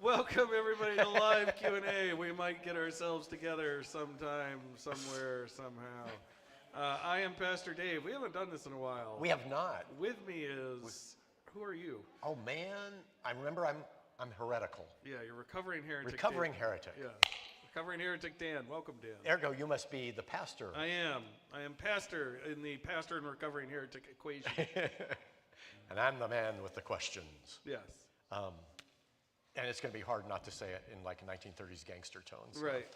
Welcome everybody to live Q&A. We might get ourselves together sometime, somewhere, somehow. I am Pastor Dave. We haven't done this in a while. We have not. With me is, who are you? Oh man, I remember I'm heretical. Yeah, you're Recovering Heretic. Recovering Heretic. Yeah, Recovering Heretic Dan. Welcome, Dan. Ergo, you must be the pastor. I am pastor in the pastor and Recovering Heretic equation. And I'm the man with the questions. Yes. And it's going to be hard not to say it in like 1930s gangster tones. Right.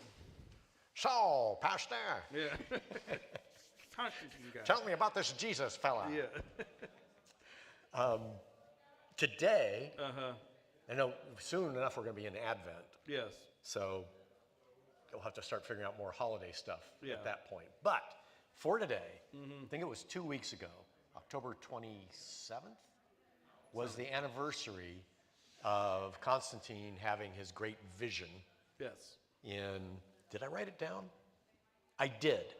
So, pastor. Yeah. Constantine guy. Tell me about this Jesus fella. Yeah. Today, I know soon enough we're going to be in Advent. Yes. So you'll have to start figuring out more holiday stuff Yeah. at that point. But for today, I think it was 2 weeks ago, October 27th, was the anniversary of Constantine having his great vision. Yes. Did I write it down? I did.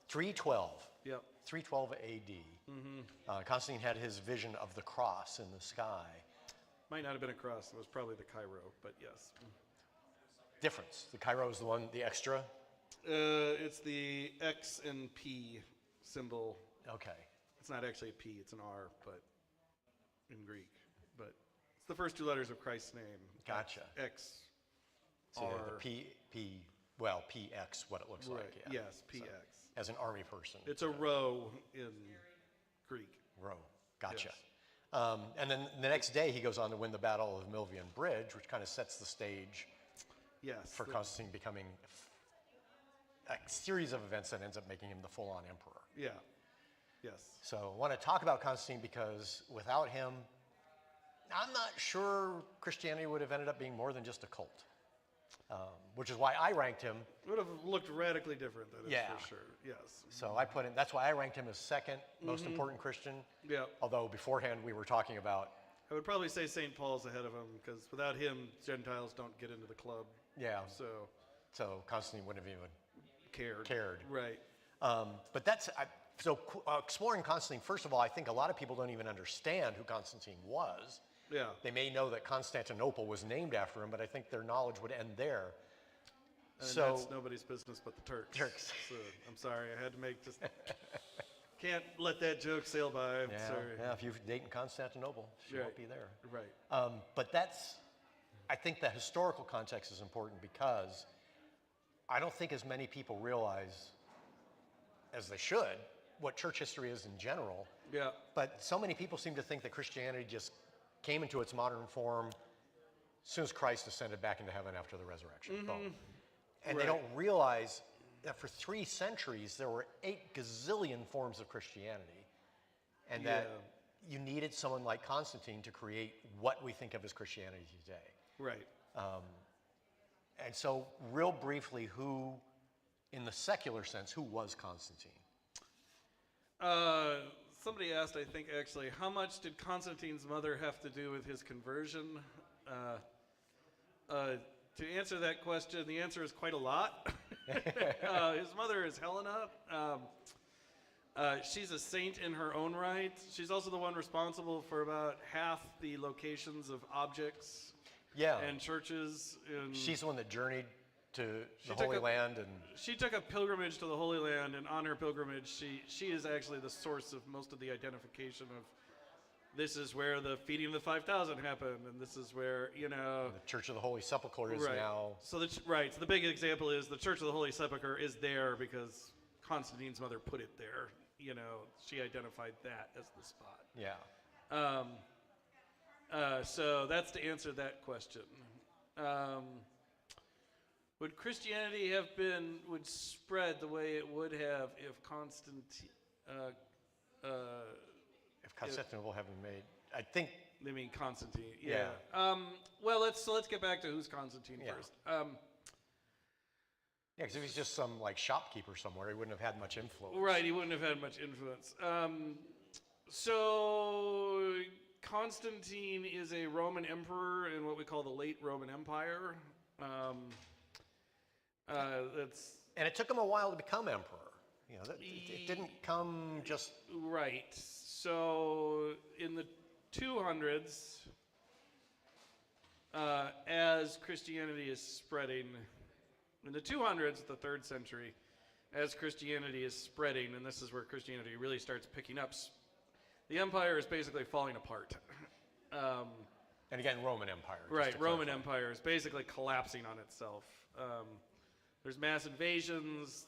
312. Yep. 312 AD. Constantine had his vision of the cross in the sky. Might not have been a cross. It was probably the Cairo, but yes. Difference. The Cairo is the one, the extra? It's the X and P symbol. Okay. It's not actually a P, it's an R, but in Greek. But it's the first two letters of Christ's name. Gotcha. X, So R. the PX, what it looks Right. like. Yeah. Yes, PX. So, as an army person. It's a row in Greek. Row. Gotcha. Yes. And then the next day he goes on to win the Battle of Milvian Bridge, which kind of sets the stage Yes. for Constantine becoming a series of events that ends up making him the full-on emperor. Yeah. Yes. So I want to talk about Constantine because without him, I'm not sure Christianity would have ended up being more than just a cult. Which is why I ranked him. It would have looked radically different, that is Yeah. for sure. Yes. So that's why I ranked him as second most important Christian. Yeah. Although beforehand we were talking about, I would probably say St. Paul's ahead of him, because without him, Gentiles don't get into the club. yeah, So, so Constantine wouldn't have even cared. Right. But exploring Constantine, first of all, I think a lot of people don't even understand who Constantine was. Yeah. They may know that Constantinople was named after him, but I think their knowledge would end there. And So that's nobody's business but the Turks. Turks. So, I'm sorry, I had to make just... Can't let that joke sail by. I'm sorry. yeah, if you're dating Constantinople, she won't Right. be there. Right. But I think the historical context is important because I don't think as many people realize, as they should, what church history is in general. Yeah. But so many people seem to think that Christianity just came into its modern form as soon as Christ ascended back into heaven after the resurrection. Boom. And they Right. don't realize that for 3 centuries there were 8 gazillion forms of Christianity, and that you needed someone like Constantine to create what we think of as Christianity today. Right. And so, real briefly, who, in the secular sense, who was Constantine? Somebody asked, I think, actually, how much did Constantine's mother have to do with his conversion? To answer that question, the answer is quite a lot. His mother is Helena. She's a saint in her own right. She's also the one responsible for about half the locations of objects and churches. She's the one that journeyed to the Holy Land. She took a pilgrimage to the Holy Land, and on her pilgrimage, she is actually the source of most of the identification of this is where the feeding of the 5,000 happened, and this is where, The Church of the Holy Sepulchre is now... So so the big example is the Church of the Holy Sepulchre is there because Constantine's mother put it there. She identified that as the spot. Yeah. So that's to answer that question. Would Christianity would spread the way it would have if Constantine... If Constantinople hadn't been made, I think... They mean Constantine, Yeah. Well, let's get back to who's Constantine first. Yeah, because if he's just some shopkeeper somewhere, he wouldn't have had much influence. Right, he wouldn't have had much influence. So Constantine is a Roman emperor in what we call the late Roman Empire. And it took him a while to become emperor. It didn't come just... Right. So in the 200s, as Christianity is spreading in the 200s, the 3rd century, as Christianity is spreading, and this is where Christianity really starts picking up, the empire is basically falling apart. And again, Roman Empire. Right, Roman Empire is basically collapsing on itself. There's mass invasions.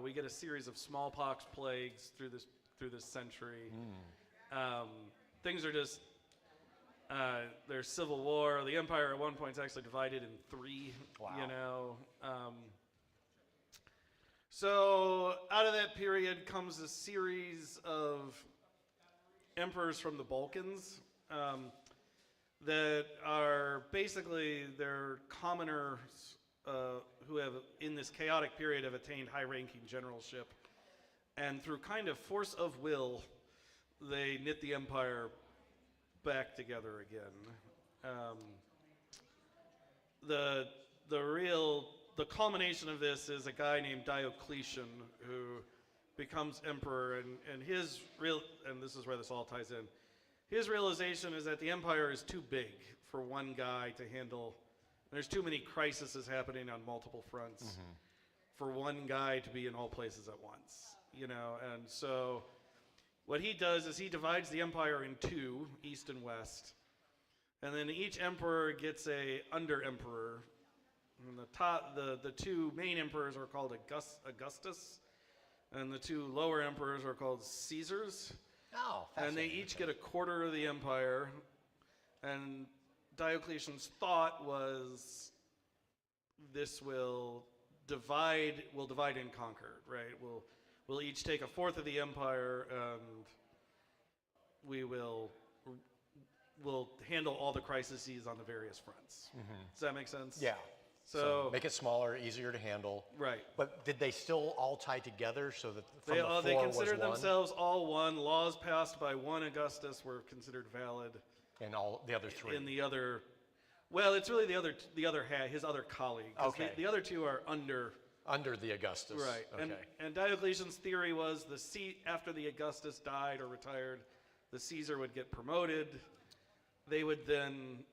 We get a series of smallpox plagues through this century. Things are just there's civil war. The empire at one point is actually divided in 3. Wow. You know. So out of that period comes a series of emperors from the Balkans that are basically they're commoners who have, in this chaotic period, have attained high-ranking generalship, and through kind of force of will, they knit the empire back together again. The culmination of this is a guy named Diocletian who becomes emperor, and his and this is where this all ties in. His realization is that the empire is too big for one guy to handle. There's too many crises happening on multiple fronts for one guy to be in all places at once, you know. And so what he does is he divides the empire in 2, east and west, and then each emperor gets a under-emperor. And the 2 main emperors are called Augustus, and the 2 lower emperors are called Caesars. Oh, and they each get a quarter of the empire. And Diocletian's thought was, this will divide and conquer, right? We'll each take a fourth of the empire, and we'll handle all the crises on the various fronts. Does that make sense? Yeah. So make it smaller, easier to handle. Right. But did they still all tie together so that from they the 4 considered was themselves all one. Laws passed by one Augustus were considered valid. And all the other 3? In the other, well, it's really the other his other colleague. Okay. The other 2 are under the Augustus. Right. Okay. And Diocletian's theory was after the Augustus died or retired, the Caesar would get promoted. They would then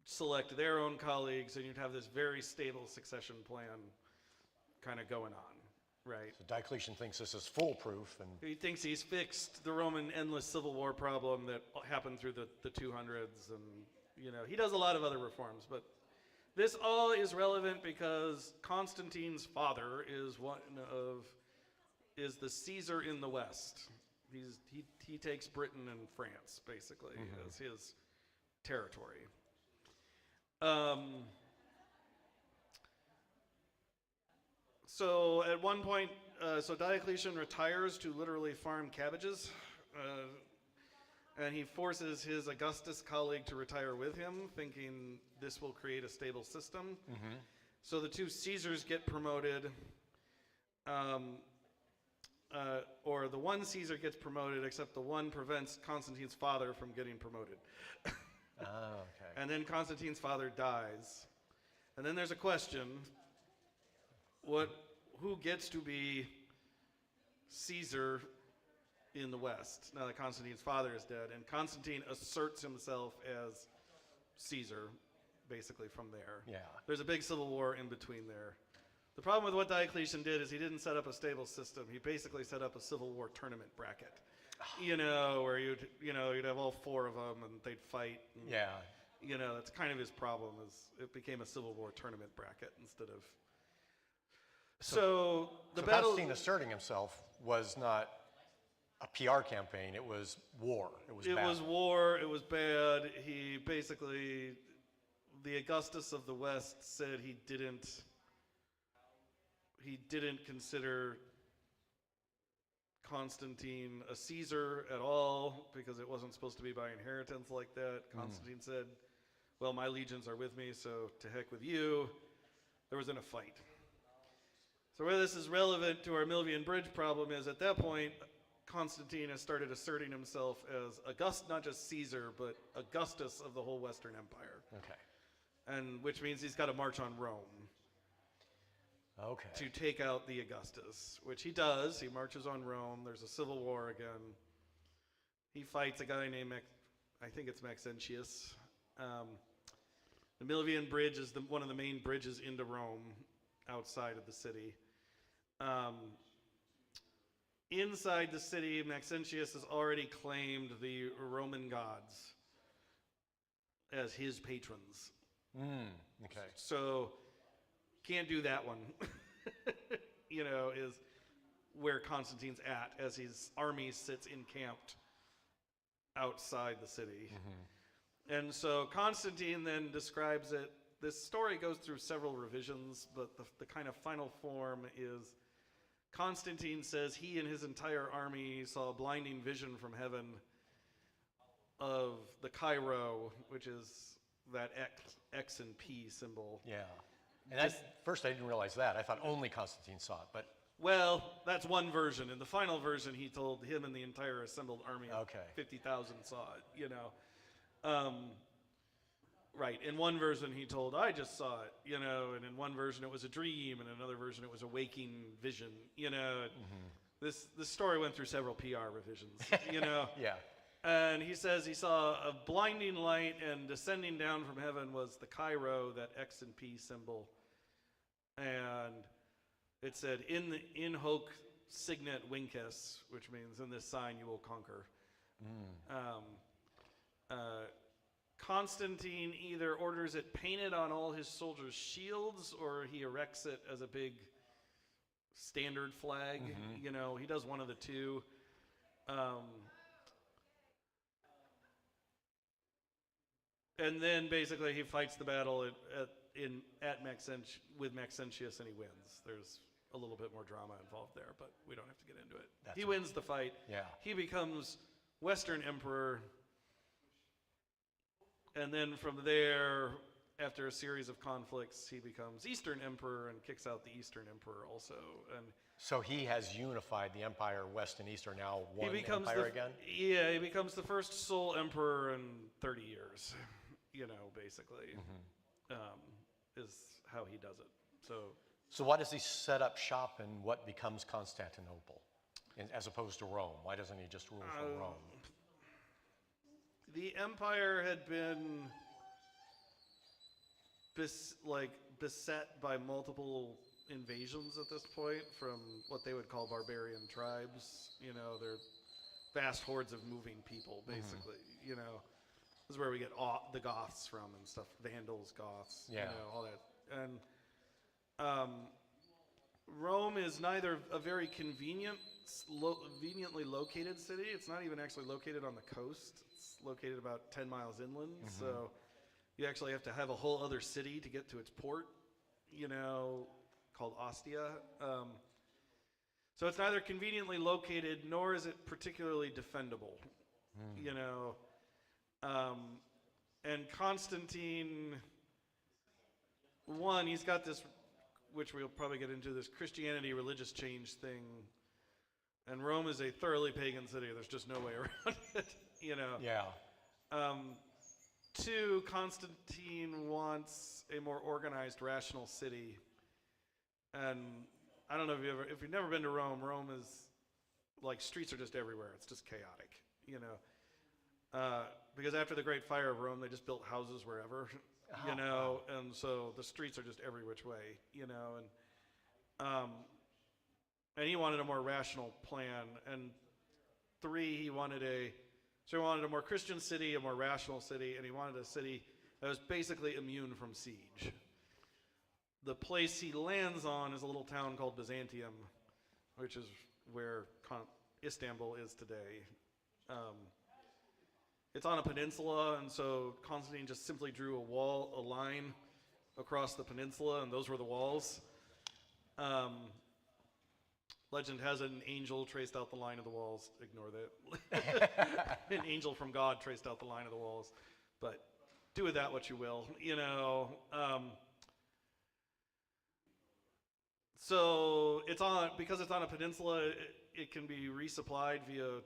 select their own colleagues, and you'd have this very stable succession plan kind of going on, right? So Diocletian thinks this is foolproof, and He thinks he's fixed the Roman endless civil war problem that happened through the 200s, and you know, he does a lot of other reforms, but this all is relevant because Constantine's father is the Caesar in the West. He takes Britain and France basically as his territory. So at one point, so Diocletian retires to literally farm cabbages, and he forces his Augustus colleague to retire with him, thinking this will create a stable system. So the 2 Caesars get promoted, or the one Caesar gets promoted, except the one prevents Constantine's father from getting promoted. oh, okay. And then Constantine's father dies. And then there's a question, who gets to be Caesar in the West now that Constantine's father is dead? And Constantine asserts himself as Caesar, basically from there. Yeah. There's a big civil war in between there. The problem with what Diocletian did is he didn't set up a stable system. He basically set up a civil war tournament bracket. You know, where you'd have all 4 of them and they'd fight. And, Yeah. You know, that's kind of his problem, is it became a civil war tournament bracket instead of. So battle. Constantine asserting himself was not a PR campaign. It was war. It was bad. Was war. It was bad. He basically, the Augustus of the West said he didn't consider Constantine a Caesar at all because it wasn't supposed to be by inheritance like that. Constantine said, well, my legions are with me, so to heck with you. There wasn't a fight. So where this is relevant to our Milvian Bridge problem is at that point, Constantine has started asserting himself as not just Caesar, but Augustus of the whole Western Empire. Okay. And which means he's got to march on Rome. Okay. To take out the Augustus, which he does. He marches on Rome. There's a civil war again. He fights a guy named, I think it's Maxentius. The Milvian Bridge is one of the main bridges into Rome, outside of the city. Inside the city, Maxentius has already claimed the Roman gods as his patrons. Okay. So, can't do that one. Is where Constantine's at as his army sits encamped outside the city. And so Constantine then describes it. This story goes through several revisions, but the kind of final form is Constantine says he and his entire army saw a blinding vision from heaven of the Cairo, which is that X and P symbol. Yeah. And first I didn't realize that. I thought only Constantine saw it, but... Well, that's one version. In the final version, he told him and the entire assembled army of 50,000 saw it, Right. In one version, he told, I just saw it, and in one version, it was a dream, and in another version, it was a waking vision, This story went through several PR revisions, Yeah. And he says he saw a blinding light, and descending down from heaven was the Cairo, that X and P symbol. And it said, in hoc signet vinces, which means in this sign you will conquer. Constantine either orders it painted on all his soldiers' shields, or he erects it as a big standard flag. He does one of the two. And then basically he fights the battle with Maxentius, and he wins. There's a little bit more drama involved there, but we don't have to get into it. He wins the fight. Yeah. He becomes Western Emperor. And then from there, after a series of conflicts, he becomes Eastern Emperor and kicks out the Eastern Emperor also. And so he has unified the empire, West and East are now one empire again? Yeah, he becomes the first sole emperor in 30 years, basically, is how he does it. So why does he set up shop in what becomes Constantinople, as opposed to Rome? Why doesn't he just rule from Rome? The empire had been beset by multiple invasions at this point from what they would call barbarian tribes. They're vast hordes of moving people, basically. This is where we get the Goths from and stuff. Vandals, Goths, all that. And Rome is neither a very conveniently located city. It's not even actually located on the coast. It's located about 10 miles inland. So you actually have to have a whole other city to get to its port, called Ostia. So it's neither conveniently located, nor is it particularly defendable, And Constantine, he's got this, which we'll probably get into, this Christianity religious change thing. And Rome is a thoroughly pagan city. There's just no way around it, Yeah. Two, Constantine wants a more organized, rational city. And I don't know if you've never been to Rome. Rome is streets are just everywhere. It's just chaotic, because after the Great Fire of Rome, they just built houses wherever, and so the streets are just every which way, and he wanted a more rational plan. And three, he wanted a more Christian city, a more rational city, and he wanted a city that was basically immune from siege. The place he lands on is a little town called Byzantium, which is where Istanbul is today. It's on a peninsula, and so Constantine just simply drew a line across the peninsula, and those were the walls. Legend has an angel traced out the line of the walls. Ignore that. An angel from God traced out the line of the walls. But do with that what you will, So because it's on a peninsula, it can be resupplied via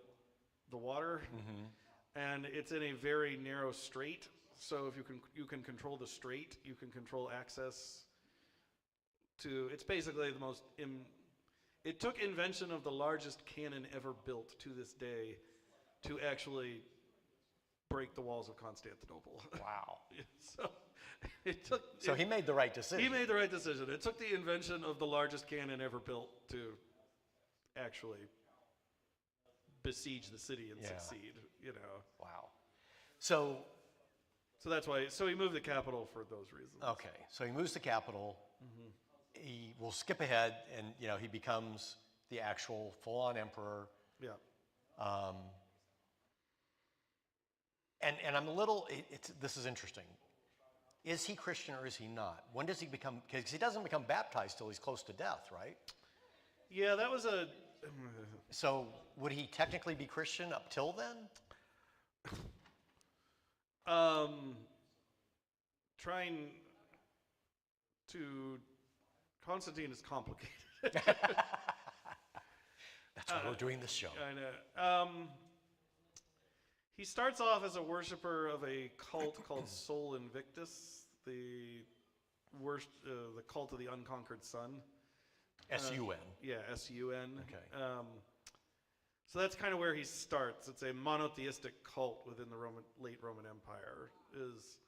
the water. And it's in a very narrow strait, so if you can control the strait, you can control access to. It's basically the most. It took invention of the largest cannon ever built to this day to actually break the walls of Constantinople. Wow. So it took. So he made the right decision. He made the right decision. It took the invention of the largest cannon ever built to actually besiege the city and succeed. Wow. So that's why. So he moved the capital for those reasons. okay. So he moves the capital. He will skip ahead, and he becomes the actual full-on emperor. Yeah. And I'm a little. This is interesting. Is he Christian or is he not? When does he become? Because he doesn't become baptized till he's close to death, right? Yeah, that was a. So would he technically be Christian up till then? Trying to. Constantine is complicated. That's why we're doing this show. I know. He starts off as a worshiper of a cult called Sol Invictus, the cult of the unconquered sun. S-U-N. Yeah, S-U-N. Okay. So that's kind of where he starts. It's a monotheistic cult within the late Roman Empire, is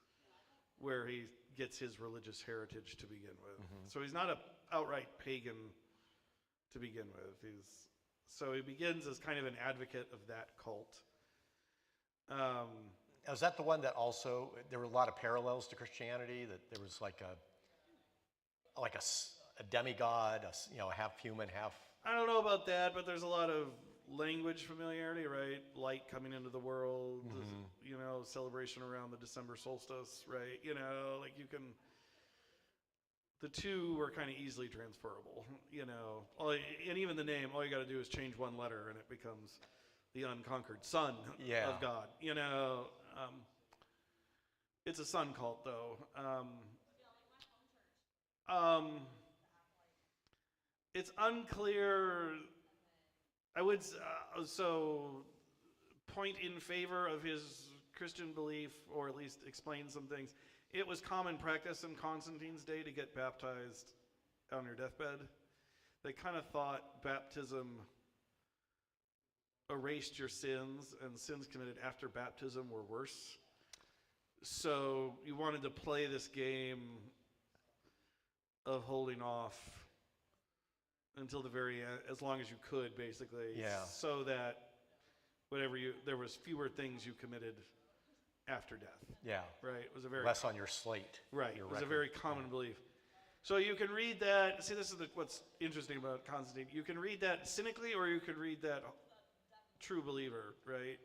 where he gets his religious heritage to begin with. So he's not an outright pagan to begin with. So he begins as kind of an advocate of that cult. Was that the one that also, there were a lot of parallels to Christianity, that there was like a demigod, half human, half... I don't know about that, but there's a lot of language familiarity, right? Light coming into the world, celebration around the December solstice, right? Like you can... The two were kind of easily transferable, and even the name, all you got to do is change one letter and it becomes the unconquered son of God. It's a sun cult, though. It's unclear. I would point in favor of his Christian belief, or at least explain some things. It was common practice in Constantine's day to get baptized on your deathbed. They kind of thought baptism erased your sins, and sins committed after baptism were worse. So you wanted to play this game of holding off until the very end, as long as you could, basically. So that there was fewer things you committed after death. Yeah. Right. It was a very less on your slate. Right. Your It was a record. very common belief. So you can read that. See, this is what's interesting about Constantine. You can read that cynically, or you could read that true believer, right?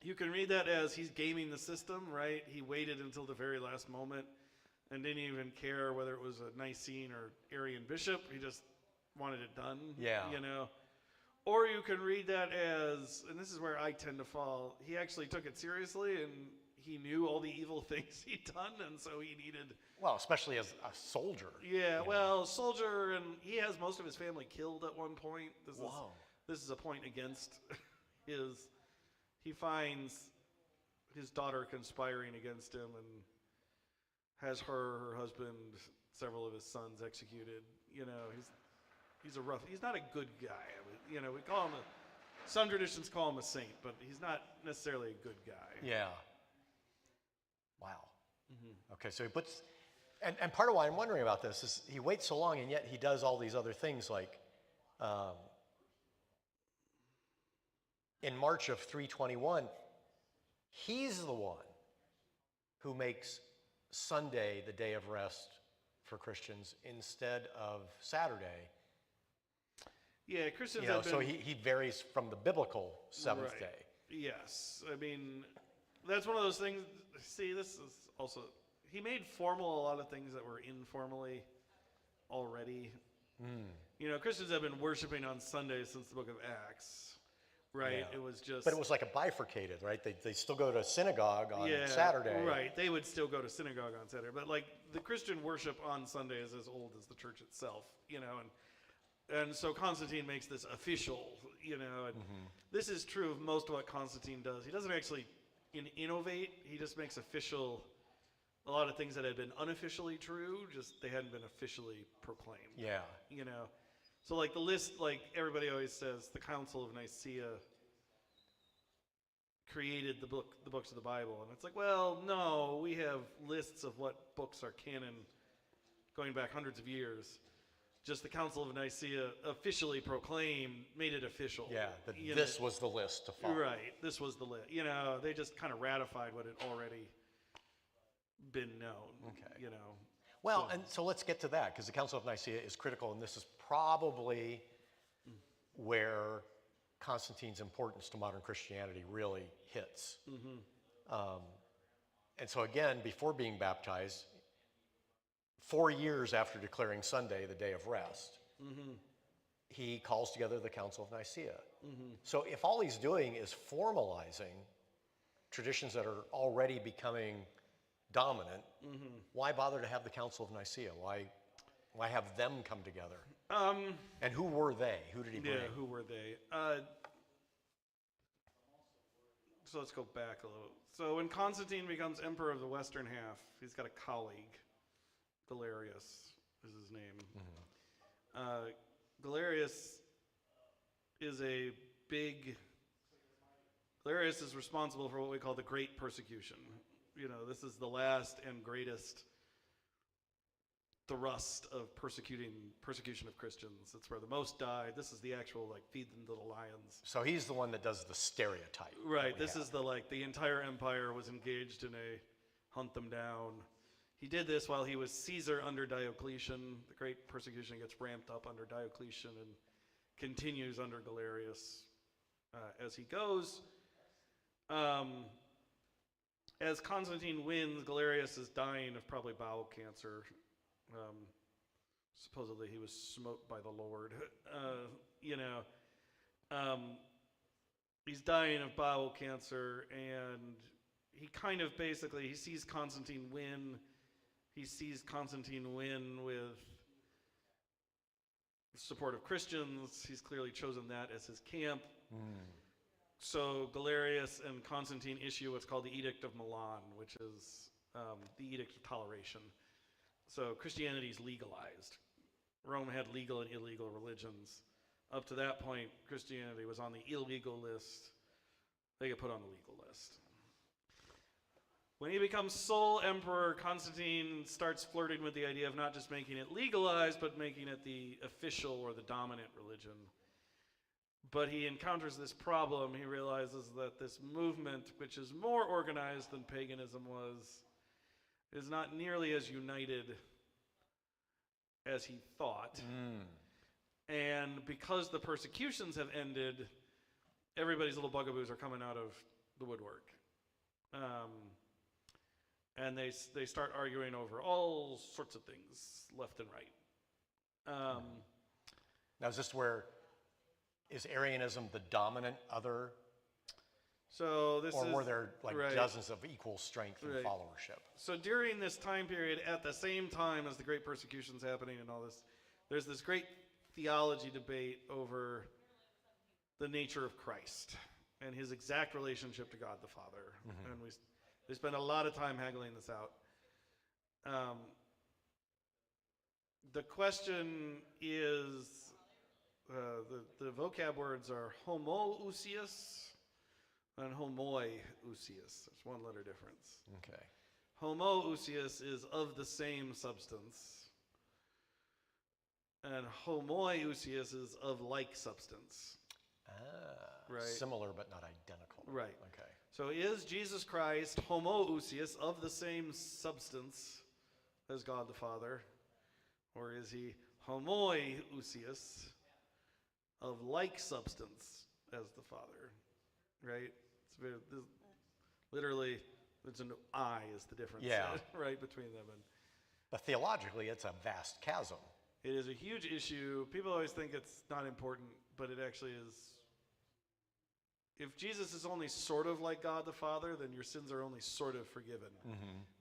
You can read that as he's gaming the system, right? He waited until the very last moment and didn't even care whether it was a Nicene or Arian bishop. He just wanted it done. Yeah. Or you can read that as, and this is where I tend to fall, he actually took it seriously and he knew all the evil things he'd done, and so he needed... Well, especially as a soldier. Yeah, well, soldier, and he has most of his family killed at one point. This is a point against his... He finds his daughter conspiring against him and has her husband, several of his sons executed. He's a rough... He's not a good guy. We call him some traditions call him a saint, but he's not necessarily a good guy. Yeah. Wow. Mm-hmm. Okay, so he puts... And part of why I'm wondering about this is he waits so long, and yet he does all these other things, like... in March of 321, he's the one who makes Sunday the day of rest for Christians instead of Saturday. Yeah, Christians have been... So he varies from the biblical seventh day. Yes. I mean, that's one of those things... See, this is also... He made formal a lot of things that were informally already. Christians have been worshiping on Sunday since the book of Acts, right? Yeah. It was just... But it was like a bifurcated, right? They still go to synagogue on Saturday. Right. They would still go to synagogue on Saturday. But like the Christian worship on Sunday is as old as the church itself, and so Constantine makes this official, and this is true of most of what Constantine does. He doesn't actually innovate. He just makes official a lot of things that had been unofficially true, just they hadn't been officially proclaimed. Yeah. So like the list, like everybody always says, the Council of Nicaea created the books of the Bible. And it's like, well, no, we have lists of what books are canon going back hundreds of years. Just the Council of Nicaea officially made it official. Yeah, this was the list to follow. Right, this was the list. They just kind of ratified what had already been known. Okay. Well, So- and so let's get to that, because the Council of Nicaea is critical, and this is probably where Constantine's importance to modern Christianity really hits. And so again, before being baptized, 4 years after declaring Sunday the day of rest, he calls together the Council of Nicaea. So if all he's doing is formalizing traditions that are already becoming dominant, why bother to have the Council of Nicaea? Why have them come together? And who were they? Who did he bring? Yeah, who were they? So let's go back a little. So when Constantine becomes emperor of the western half, he's got a colleague. Galerius is his name. Galerius is Galerius is responsible for what we call the Great Persecution. This is the last and greatest thrust of persecution of Christians. It's where the most died. This is the actual feed them to the lions. So he's the one that does the stereotype. Right. This is the entire empire was engaged in a hunt them down. He did this while he was Caesar under Diocletian. The Great Persecution gets ramped up under Diocletian and continues under Galerius as he goes. As Constantine wins, Galerius is dying of probably bowel cancer. Supposedly he was smote by the Lord. He's dying of bowel cancer, and he kind of basically, he sees Constantine win. He sees Constantine win with the support of Christians. He's clearly chosen that as his camp. So Galerius and Constantine issue what's called the Edict of Milan, which is the Edict of Toleration. So Christianity is legalized. Rome had legal and illegal religions. Up to that point, Christianity was on the illegal list. They get put on the legal list. When he becomes sole emperor, Constantine starts flirting with the idea of not just making it legalized, but making it the official or the dominant religion. But he encounters this problem. He realizes that this movement, which is more organized than paganism was, is not nearly as united as he thought. And because the persecutions have ended, everybody's little bugaboos are coming out of the woodwork. And they start arguing over all sorts of things, left and right. Now, is Arianism the dominant other? So or were there right. dozens of equal strength and Right. followership? So during this time period, at the same time as the great persecution's happening and all this, there's this great theology debate over the nature of Christ and his exact relationship to God the Father. And they spend a lot of time haggling this out. The question is, the vocab words are homoousios and homoiousios. There's one letter difference. Okay. Homoousios is of the same substance, and homoiousios is of like substance. Right. Similar but not identical. Right. Okay. So is Jesus Christ homoousios, of the same substance as God the Father, or is he homoiousios, of like substance as the Father? Right? Literally, there's an I is the difference. Yeah. Right between them. And But theologically, it's a vast chasm. it is a huge issue. People always think it's not important, but it actually is. If Jesus is only sort of like God the Father, then your sins are only sort of forgiven,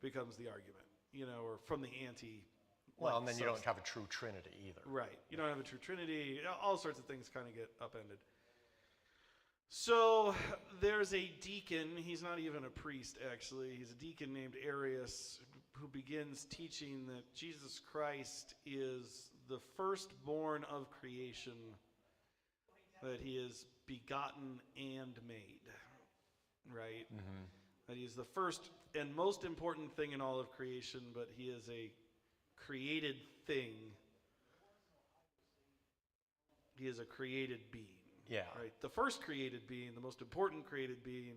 becomes the argument, or from the anti. Well, and then you don't have a true Trinity either. Right. You don't have a true Trinity. All sorts of things kind of get upended. So there's a deacon. He's not even a priest, actually. He's a deacon named Arius, who begins teaching that Jesus Christ is the firstborn of creation, that he is begotten and made. right? That he's the first and most important thing in all of creation, but he is a created thing. He is a created being. Yeah. Right? The first created being, the most important created being,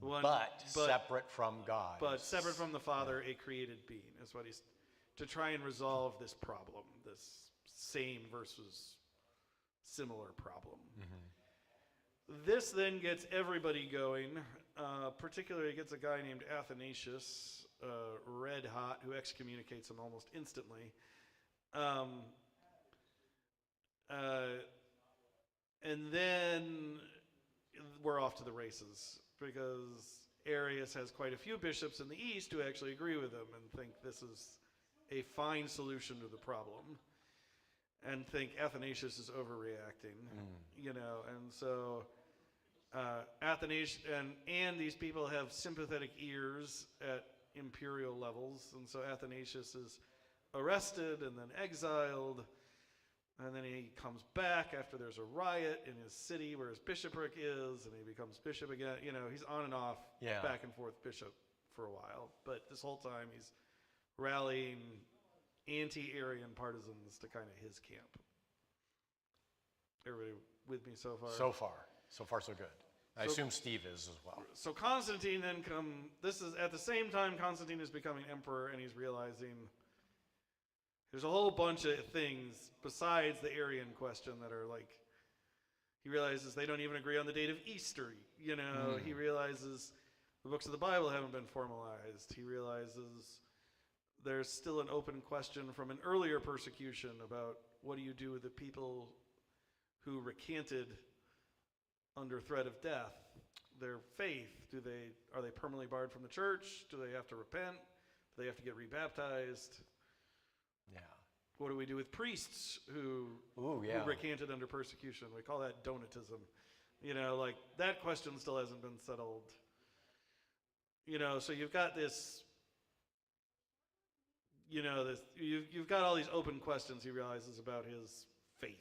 the one, but separate from God. But separate from the Father, a created being. That's what he's, to try and resolve this problem, this same versus similar problem. This then gets everybody going. Particularly gets a guy named Athanasius, red hot, who excommunicates him almost instantly. And then we're off to the races, because Arius has quite a few bishops in the East who actually agree with him and think this is a fine solution to the problem, and think Athanasius is overreacting, you know, and so Athanasius and these people have sympathetic ears at imperial levels, and so Athanasius is arrested and then exiled, and then he comes back after there's a riot in his city where his bishopric is, and he becomes bishop again. You know, he's on and off, back and forth bishop for a while, but this whole time he's rallying anti-Arian partisans to kind of his camp. Everybody with me so far? So far so good. I assume Steve is as well. So Constantine then this is at the same time Constantine is becoming emperor, and he's realizing there's a whole bunch of things besides the Arian question that are like, he realizes they don't even agree on the date of Easter, you know, he realizes the books of the Bible haven't been formalized, he realizes there's still an open question from an earlier persecution about what do you do with the people who recanted under threat of death their faith. Are they permanently barred from the church? Do they have to repent? Do they have to get rebaptized? Yeah. What do we do with priests who recanted under persecution? We call that Donatism. You know, like that question still hasn't been settled. You know, so you've got this, you know, you've got all these open questions he realizes about his faith.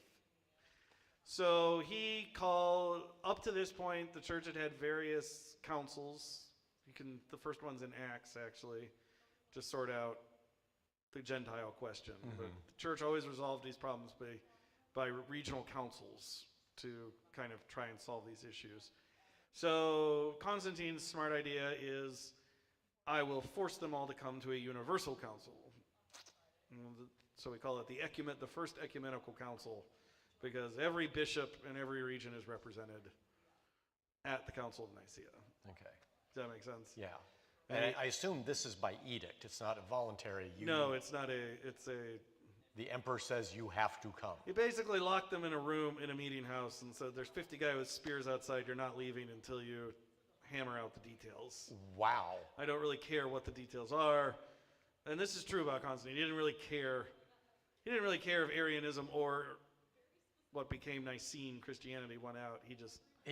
So he called, up to this point, the church had various councils. The first one's in Acts, actually, to sort out the Gentile question. But the church always resolved these problems by regional councils to kind of try and solve these issues. So Constantine's smart idea is, I will force them all to come to a universal council. So we call it the first ecumenical council, because every bishop in every region is represented at the Council of Nicaea. Okay. Does that make sense? Yeah. And I assume this is by edict. It's not a voluntary. No, it's not The emperor says you have to come. He basically locked them in a room in a meeting house and said, there's 50 guys with spears outside, you're not leaving until you hammer out the details. Wow. I don't really care what the details are. And this is true about Constantine. He didn't really care. He didn't really care if Arianism or what became Nicene Christianity went out. He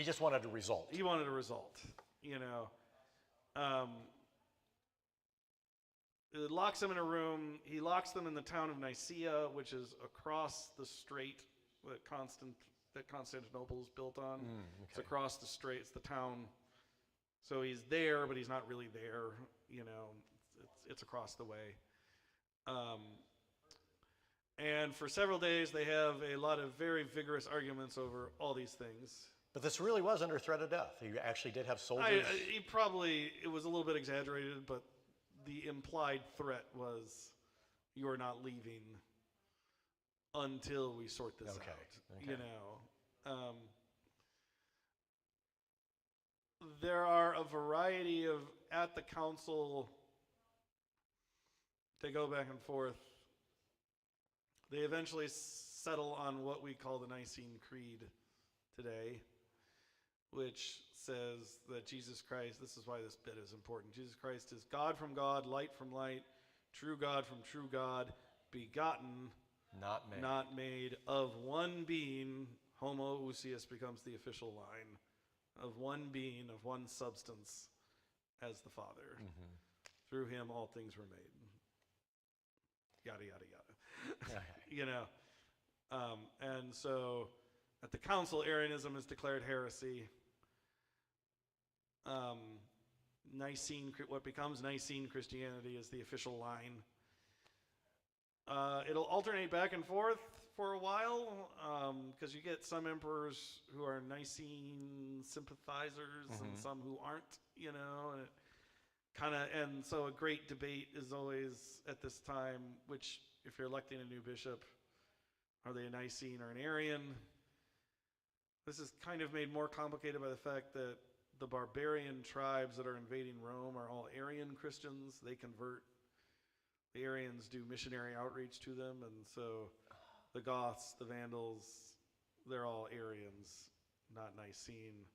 just wanted a result. He wanted a result, you know. It locks them in a room. He locks them in the town of Nicaea, which is across the strait that Constantinople is built on. It's across the strait. It's the town. So he's there, but he's not really there. You know, it's across the way. And for several days, they have a lot of very vigorous arguments over all these things. But this really was under threat of death. He actually did have soldiers. It was a little bit exaggerated, but the implied threat was, you're not leaving until we sort this out. Okay. You know, there are a variety of, at the council, they go back and forth. They eventually settle on what we call the Nicene Creed today, which says that Jesus Christ, this is why this bit is important, Jesus Christ is God from God, light from light, true God from true God, begotten, not made, of one being, homoousios becomes the official line, of one being, of one substance, as the Father. Through him all things were made. Yada, yada, yada. You know, and so at the council, Arianism is declared heresy. What becomes Nicene Christianity is the official line. It'll alternate back and forth for a while, because you get some emperors who are Nicene sympathizers and some who aren't, and so a great debate is always at this time, which, if you're electing a new bishop, are they a Nicene or an Arian? This is kind of made more complicated by the fact that the barbarian tribes that are invading Rome are all Arian Christians. They convert. The Arians do missionary outreach to them, and so the Goths, the Vandals, they're all Arians, not Nicene.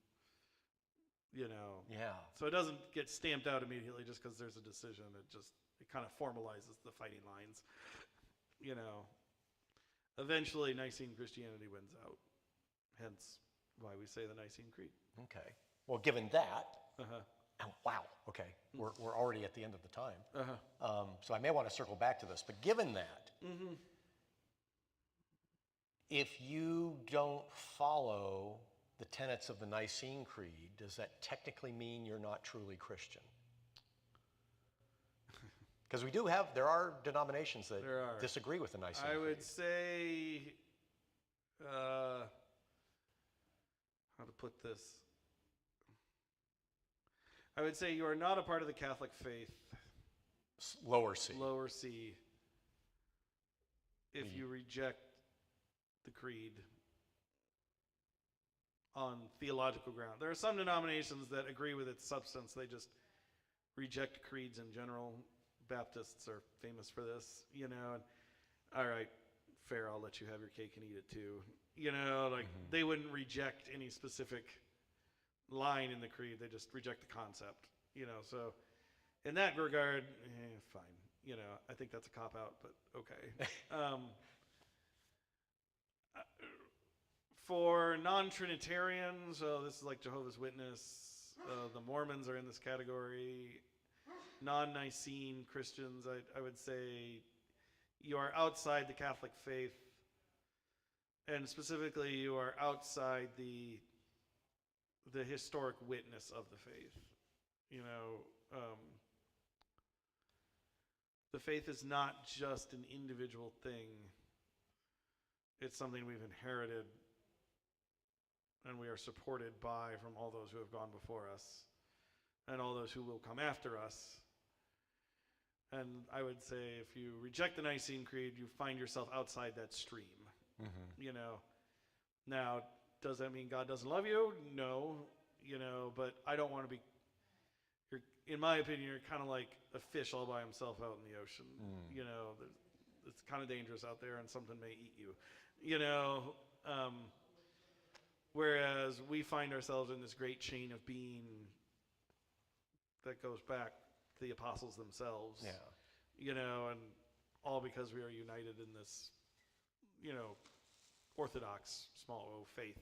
Yeah. So it doesn't get stamped out immediately just because there's a decision. It kind of formalizes the fighting lines. Eventually Nicene Christianity wins out. Hence why we say the Nicene Creed. Okay. Well, given that, oh, wow, okay, we're already at the end of the time. So I may want to circle back to this, but given that, if you don't follow the tenets of the Nicene Creed, does that technically mean you're not truly Christian? Because there are denominations that disagree with the Nicene Creed. I would say, how to put this? I would say you are not a part of the Catholic faith. Lower C. Lower C. If you reject the creed on theological ground. There are some denominations that agree with its substance. They just reject creeds in general. Baptists are famous for this, and all right, fair, I'll let you have your cake and eat it too. They wouldn't reject any specific line in the creed. They just reject the concept, so in that regard, fine. I think that's a cop-out, but okay. For non-Trinitarians, so this is like Jehovah's Witness, the Mormons are in this category. Non-Nicene Christians, I would say you are outside the Catholic faith, and specifically you are outside the historic witness of the faith. The faith is not just an individual thing. It's something we've inherited and we are supported by from all those who have gone before us and all those who will come after us. And I would say if you reject the Nicene Creed, you find yourself outside that stream. Now, does that mean God doesn't love you? No, but I don't want to be, in my opinion, you're kind of like a fish all by himself out in the ocean. It's kind of dangerous out there and something may eat you, whereas we find ourselves in this great chain of being that goes back to the apostles themselves, and all because we are united in this, Orthodox, small O faith.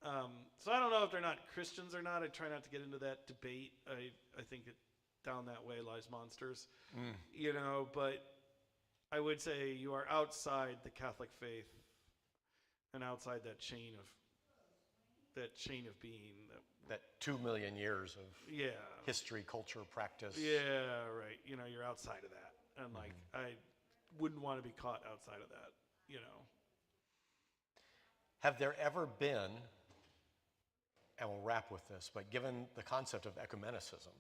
So I don't know if they're not Christians or not. I try not to get into that debate. I think down that way lies monsters, but I would say you are outside the Catholic faith and outside that chain of being. That 2 million years of history, culture, practice. Yeah, right. You're outside of that. And I wouldn't want to be caught outside of that, Have there ever been, and we'll wrap with this, but given the concept of ecumenicism,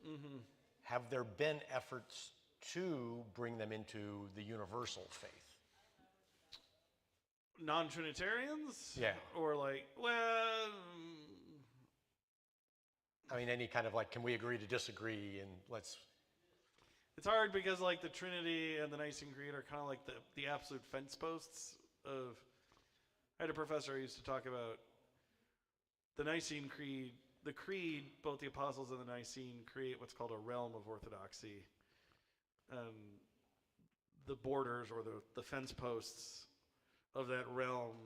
have there been efforts to bring them into the universal faith? Non-Trinitarians? Yeah. Or I mean, any kind of can we agree to disagree and let's... It's hard because the Trinity and the Nicene Creed are kind of like the absolute fence posts of... I had a professor who used to talk about the Nicene Creed. The Creed, both the Apostles and the Nicene, create what's called a realm of orthodoxy. The borders or the fence posts of that realm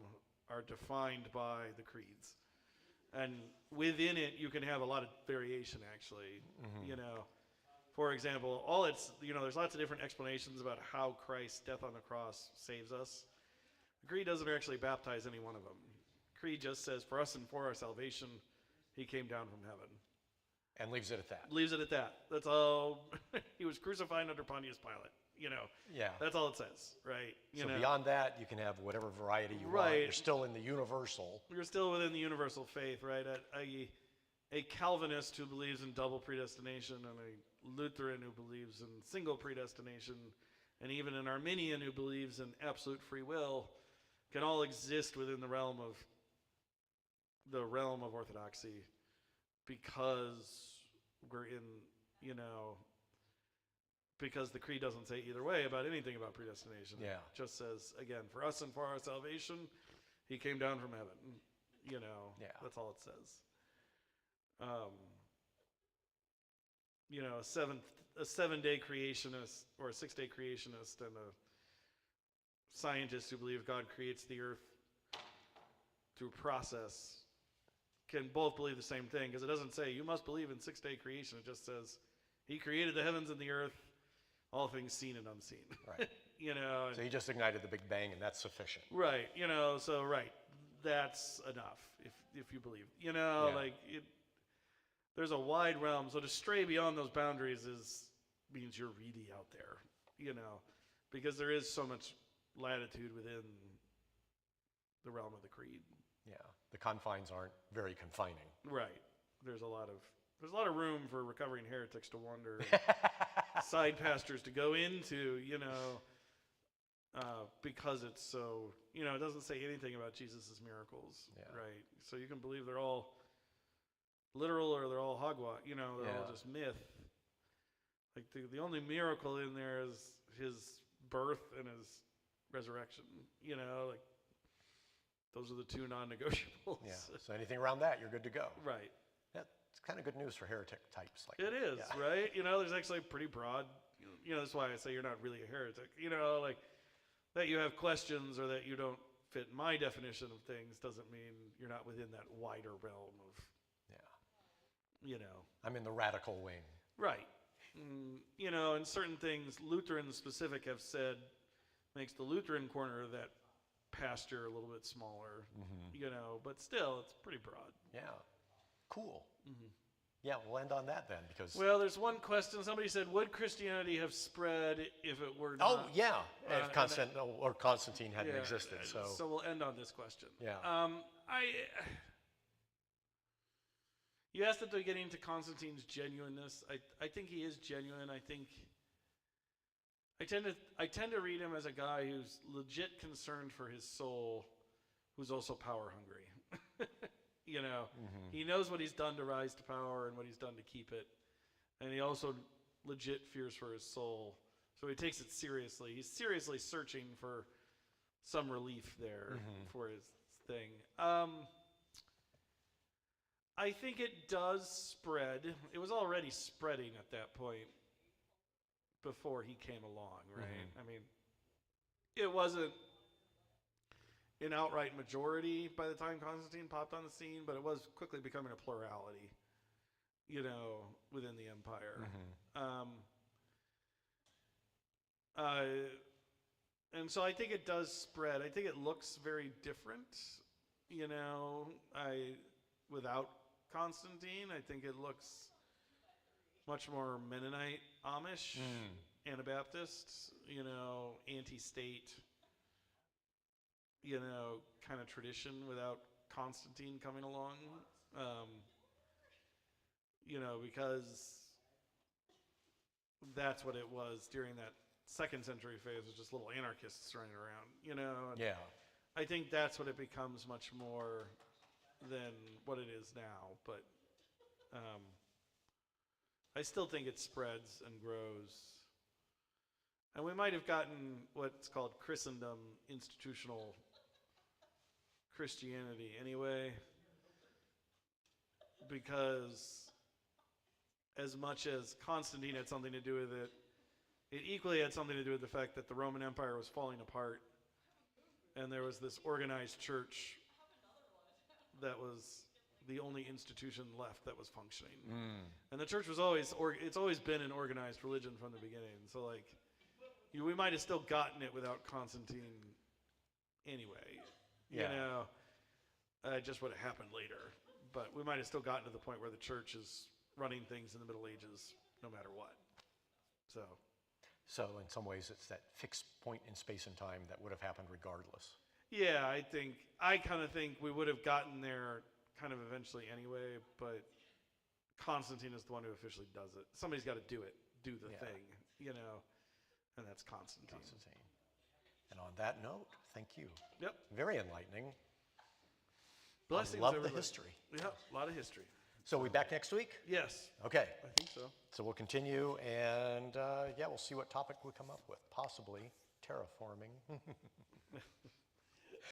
are defined by the creeds. And within it, you can have a lot of variation, actually. For example, there's lots of different explanations about how Christ's death on the cross saves us. The Creed doesn't actually baptize any one of them. Creed just says, for us and for our salvation, he came down from heaven. And leaves it at that. Leaves it at that. That's all. He was crucified under Pontius Pilate. Yeah. That's all it says, right? So beyond that, you can have whatever variety you want. Right. You're still in the universal. You're still within the universal faith, right? A Calvinist who believes in double predestination, and a Lutheran who believes in single predestination, and even an Arminian who believes in absolute free will, can all exist within the realm of orthodoxy, because we're in, because the creed doesn't say either way about anything about predestination. Yeah. It just says, again, for us and for our salvation, he came down from heaven. Yeah. That's all it says. A 7-day creationist or a 6-day creationist and a scientist who believe God creates the earth through process can both believe the same thing, because it doesn't say you must believe in 6-day creation. It just says he created the heavens and the earth, all things seen and unseen. Right. So he just ignited the Big Bang, and that's sufficient. Right. That's enough if you believe. There's a wide realm. So to stray beyond those boundaries means you're really out there. Because there is so much latitude within the realm of the creed. Yeah. The confines aren't very confining. Right. There's a lot of room for recovering heretics to wander, side pastors to go into, because it's so, it doesn't say anything about Jesus' miracles, right? So you can believe they're all literal or they're all hogwash, they're all just myth. Like the only miracle in there is his birth and his resurrection, like those are the two non-negotiables. Yeah. So anything around that, you're good to go. Right. It's kind of good news for heretic types. It is, right? There's actually pretty broad, that's why I say you're not really a heretic. Like that you have questions or that you don't fit my definition of things doesn't mean you're not within that wider realm of, I'm in the radical wing. Right. And certain things Lutheran specific have said makes the Lutheran corner of that pasture a little bit smaller, but still it's pretty broad. Yeah. Cool. Yeah, we'll end on that then, because... Well, there's one question. Somebody said, would Christianity have spread if it were not... Oh, yeah, if Constantine hadn't existed, so... So we'll end on this question. Yeah. You asked at the beginning to Constantine's genuineness. I think he is genuine. I tend to read him as a guy who's legit concerned for his soul, who's also power hungry. He knows what he's done to rise to power and what he's done to keep it. And he also legit fears for his soul. So he takes it seriously. He's seriously searching for some relief there for his thing. I think it does spread. It was already spreading at that point before he came along, right? I mean, it wasn't an outright majority by the time Constantine popped on the scene, but it was quickly becoming a plurality, within the empire. And so I think it does spread. I think it looks very different, without Constantine. I think it looks much more Mennonite, Amish, Anabaptist, anti-state, kind of tradition without Constantine coming along. Because that's what it was during that 2nd century phase, was just little anarchists running around, And I think that's what it becomes much more than what it is now, but I still think it spreads and grows. And we might have gotten what's called Christendom institutional Christianity anyway, because as much as Constantine had something to do with it, it equally had something to do with the fact that the Roman Empire was falling apart, and there was this organized church that was the only institution left that was functioning. And the church was it's always been an organized religion from the beginning. So like, we might have still gotten it without Constantine anyway. Just would have happened later. But we might have still gotten to the point where the church is running things in the Middle Ages no matter what. So So in some ways, it's that fixed point in space and time that would have happened regardless. yeah, I kind of think we would have gotten there kind of eventually anyway, but Constantine is the one who officially does it. Somebody's got to do the thing, and that's Constantine. And on that note, thank you. Yep. Very enlightening. Blessings, I love everybody. the history. Yeah, a lot of history. So we back next week? Yes, Okay. I think so. So we'll continue, and we'll see what topic we come up with. Possibly terraforming.